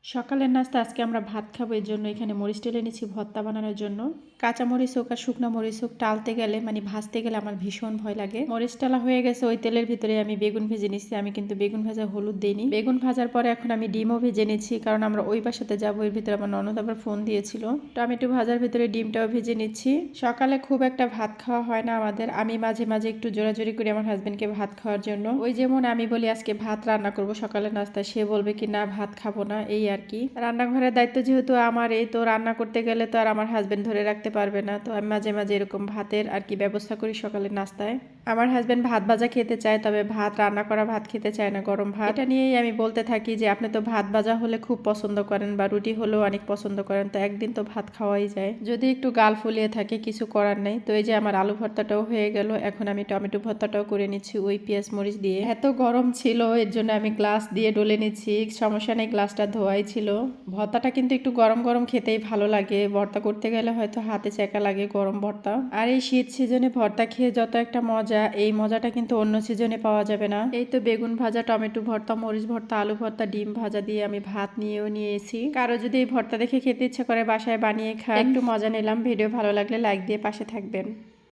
সকালের নাস্তা আজকে আমরা ভাত খাবো, এর জন্য এখানে মরিচ টেলে নিচ্ছি ভর্তা বানানোর জন্য। কাঁচা মরিচ হোক আর শুকনো মরিচ হোক, টালতে গেলে মানে ভাজতে গেলে আমার ভীষণ ভয় লাগে। মরিচ টালা হয়ে গেছে, ওই তেলের ভিতরে আমি বেগুন ভেজে নিচ্ছি। আমি কিন্তু বেগুন ভাজা হলুদ দিইনি। বেগুন ভাজার পরে এখন আমি ডিমও ভেজে নিচ্ছি, কারণ আমরা ওই বাসাতে যাবো। এর ভিতরে আমার ননদ আবার ফোন দিয়েছিল। টমেটো ভাজার ভিতরে ডিমটাও ভেজে নিচ্ছি। সকালে খুব একটা ভাত খাওয়া হয় না আমাদের। আমি মাঝে মাঝে একটু জোরাজোরি করি আমার হাজবেন্ডকে ভাত খাওয়ার জন্য। ওই যেমন আমি বলি আজকে ভাত রান্না করবো সকালের নাস্তায়, সে বলবে কি না ভাত খাবো না, এই আর কি। রান্নাঘরের দায়িত্ব যেহেতু আমার, এই তো রান্না করতে গেলে তো আর আমার হাজবেন্ড ধরে রাখতে পারবে না। তো আমি মাঝে মাঝে এরকম ভাতের আর কি ব্যবস্থা করি সকালের নাস্তায়। আমার হাজবেন্ড ভাত ভাজা খেতে চায়, তবে ভাত রান্না করা ভাত খেতে চায় না, গরম ভাত। এটা নিয়েই আমি বলতে থাকি যে আপনি তো ভাত ভাজা হলে খুব পছন্দ করেন বা রুটি হলেও অনেক পছন্দ করেন, তো একদিন তো ভাত খাওয়াই যায়, যদি একটু গাল ফুলিয়ে থাকে কিছু করার নেই। তো এই যে আমার আলু ভর্তাটাও হয়ে গেল, এখন আমি টমেটো ভর্তাটাও করে নিচ্ছি ওই পেঁয়াজ মরিচ দিয়ে। এত গরম ছিল এর জন্য আমি গ্লাস দিয়ে ডলে নিচ্ছি, সমস্যা নেই, গ্লাসটা ধোয়াই ছিল। ভর্তাটা কিন্তু একটু গরম গরম খেতেই ভালো লাগে, ভর্তা করতে গেলে হয়তো হাতে চেকা লাগে গরম ভর্তা। আর এই শীত সিজনে ভর্তা খেয়ে যত একটা মজা, এই মজাটা কিন্তু অন্য সিজনে পাওয়া যাবে না। এই তো বেগুন ভাজা, টমেটো ভর্তা, মরিচ ভর্তা, আলু ভর্তা, ডিম ভাজা দিয়ে আমি ভাত নিয়েও নিয়েছি। কারো যদি এই ভর্তা দেখে খেতে ইচ্ছা করে বাসায় বানিয়ে খান। একটু মজা নিলাম। ভিডিও ভালো লাগলে লাইক দিয়ে পাশে থাকবেন।